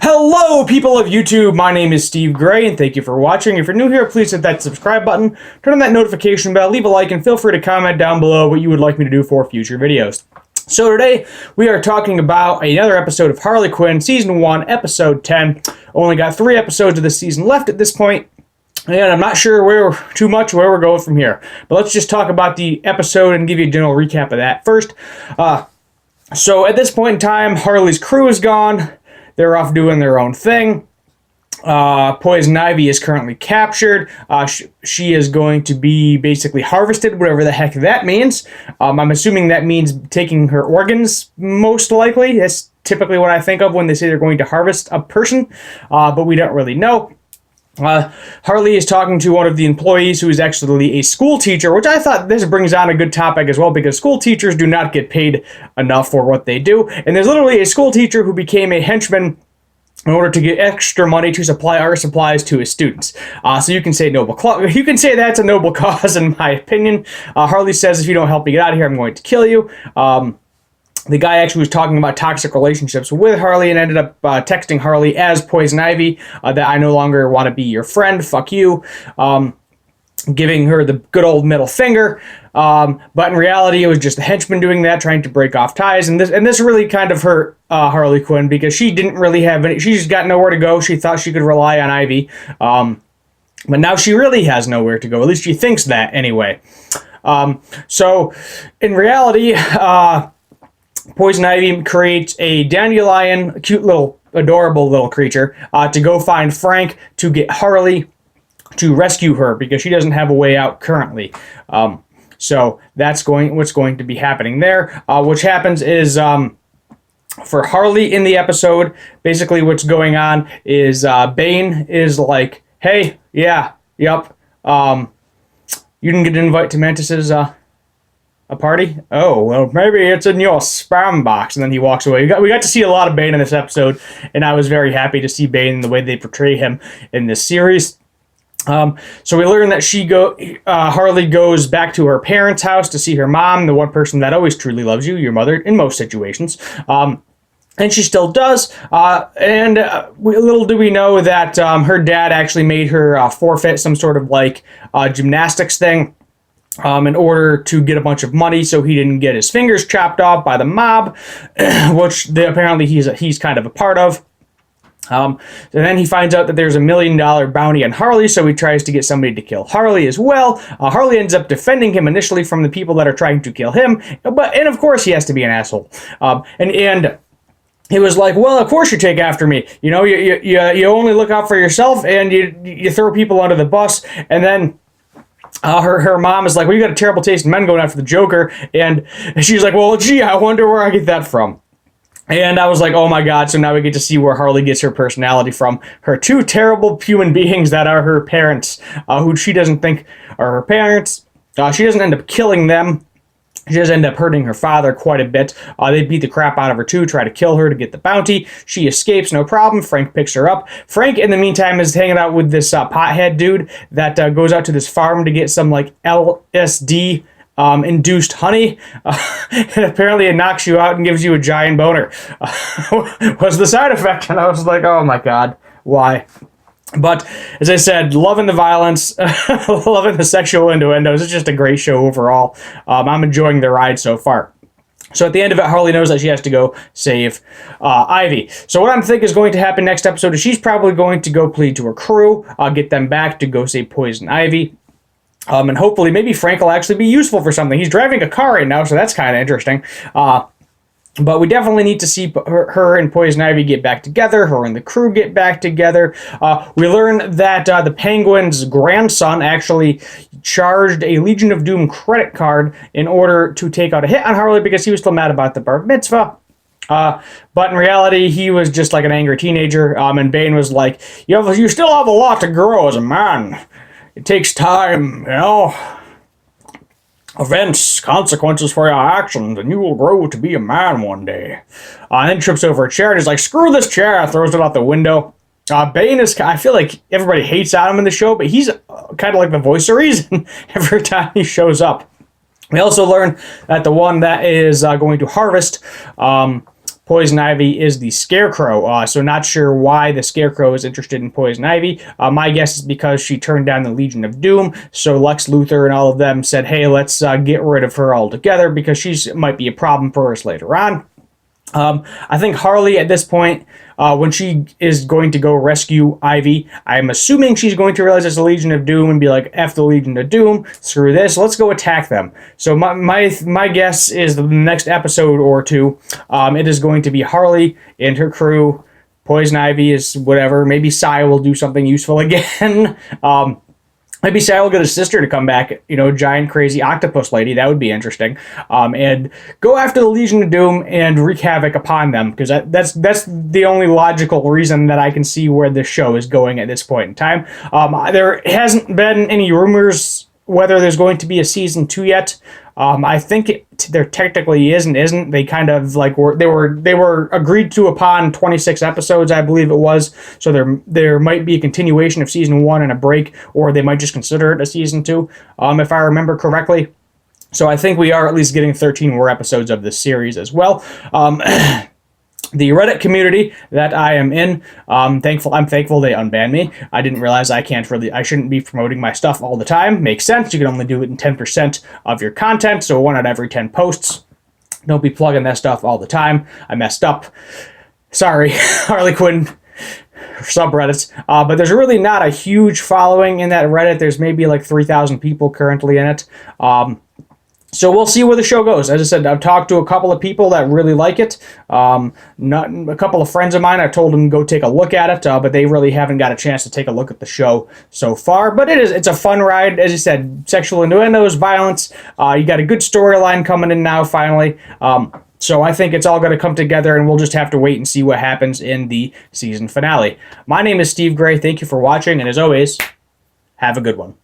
Hello, people of YouTube. My name is Steve Gray, and thank you for watching. If you're new here, please hit that subscribe button, turn on that notification bell, leave a like, and feel free to comment down below what you would like me to do for future videos. So today, we are talking about another episode of Harley Quinn, Season 1, Episode 10. Only got 3 episodes of this season left at this point, and I'm not sure where we're going from here. But let's just talk about the episode and give you a general recap of that first. So at this point in time, Harley's crew is gone. They're off doing their own thing. Poison Ivy is currently captured. She is going to be basically harvested, whatever the heck that means. I'm assuming that means taking her organs, most likely. That's typically what I think of when they say they're going to harvest a person, but we don't really know. Harley is talking to one of the employees who is actually a school teacher, which I thought this brings on a good topic as well, because school teachers do not get paid enough for what they do. And there's literally a school teacher who became a henchman in order to get extra money to supply art supplies to his students. So you can say you can say that's a noble cause, in my opinion. Harley says, if you don't help me get out of here, I'm going to kill you. The guy actually was talking about toxic relationships with Harley and ended up texting Harley as Poison Ivy, that I no longer want to be your friend, fuck you, giving her the good old middle finger. But in reality, it was just the henchman doing that, trying to break off ties. And this really kind of hurt Harley Quinn, because she didn't really have any, she's got nowhere to go. She thought she could rely on Ivy. But now she really has nowhere to go. At least she thinks that anyway. So in reality, Poison Ivy creates a dandelion, a cute little, adorable little creature, to go find Frank to get Harley to rescue her, because she doesn't have a way out currently. So that's what's going to be happening there. Which happens is, for Harley in the episode, basically what's going on is Bane is like, hey, yeah, yep, you didn't get an invite to Mantis's a party? Oh, well, maybe it's in your spam box. And then he walks away. We got to see a lot of Bane in this episode, and I was very happy to see Bane in the way they portray him in this series. So we learn that Harley goes back to her parents' house to see her mom, the one person that always truly loves you, your mother, in most situations. And she still does. Little do we know that her dad actually made her forfeit some sort of gymnastics thing, in order to get a bunch of money, so he didn't get his fingers chopped off by the mob, which apparently he's kind of a part of. And then he finds out that there's $1 million bounty on Harley, so he tries to get somebody to kill Harley as well. Harley ends up defending him initially from the people that are trying to kill him, and of course he has to be an asshole. And he was like, well, of course you take after me. You know, you only look out for yourself, and you throw people under the bus, and then her mom is like, well, you got a terrible taste in men going after the Joker. And she's like, well, gee, I wonder where I get that from. And I was like, oh my god, so now we get to see where Harley gets her personality from. Her two terrible human beings that are her parents, who she doesn't think are her parents. She doesn't end up killing them. She does end up hurting her father quite a bit. They beat the crap out of her too, try to kill her to get the bounty. She escapes, no problem. Frank picks her up. Frank, in the meantime, is hanging out with this pothead dude that goes out to this farm to get some LSD induced honey. And apparently it knocks you out and gives you a giant boner. Was the side effect, and I was like, oh my god, why? But, as I said, loving the violence, loving the sexual innuendos. It's just a great show overall. I'm enjoying the ride so far. So at the end of it, Harley knows that she has to go save Ivy. So what I'm thinking is going to happen next episode is she's probably going to go plead to her crew, get them back to go save Poison Ivy. And hopefully maybe Frank will actually be useful for something. He's driving a car right now, so that's kind of interesting. But we definitely need to see her and Poison Ivy get back together, her and the crew get back together. We learn that the Penguin's grandson actually charged a Legion of Doom credit card in order to take out a hit on Harley, because he was still mad about the bar mitzvah. But in reality, he was just like an angry teenager, and Bane was like, you still have a lot to grow as a man. It takes time, you know? Events, consequences for your actions, and you will grow to be a man one day. And then trips over a chair and is like, screw this chair, throws it out the window. Bane is, I feel like everybody hates on him in the show, but he's kind of like the voice of reason every time he shows up. We also learn that the one that is going to harvest Poison Ivy is the Scarecrow. So not sure why the Scarecrow is interested in Poison Ivy. My guess is because she turned down the Legion of Doom. So Lex Luthor and all of them said, hey, let's get rid of her altogether because she might be a problem for us later on. I think Harley at this point, when she is going to go rescue Ivy, I'm assuming she's going to realize it's a Legion of Doom and be like, F the Legion of Doom, screw this, let's go attack them. So my guess is the next episode or two, it is going to be Harley and her crew. Poison Ivy is whatever. Maybe Sai will do something useful again. Maybe Sai will get his sister to come back, giant crazy octopus lady. That would be interesting. And go after the Legion of Doom and wreak havoc upon them, because that's the only logical reason that I can see where this show is going at this point in time. There hasn't been any rumors whether there's going to be a season 2 yet. I think there technically is and isn't. They kind of like they were agreed to upon 26 episodes, I believe it was. So there might be a continuation of season 1 and a break, or they might just consider it a season 2, if I remember correctly. So I think we are at least getting 13 more episodes of this series as well. The Reddit community that I am in, I'm thankful they unbanned me. I didn't realize I shouldn't be promoting my stuff all the time. Makes sense. You can only do it in 10% of your content, so 1 out of every 10 posts. Don't be plugging that stuff all the time. I messed up. Sorry, Harley Quinn subreddits. But there's really not a huge following in that Reddit. There's maybe like 3,000 people currently in it. So we'll see where the show goes. As I said, I've talked to a couple of people that really like it. A couple of friends of mine, I've told them to go take a look at it, but they really haven't got a chance to take a look at the show so far. But it's a fun ride. As you said, sexual innuendos, violence. You got a good storyline coming in now, finally. So I think it's all going to come together, and we'll just have to wait and see what happens in the season finale. My name is Steve Gray. Thank you for watching, and as always, have a good one.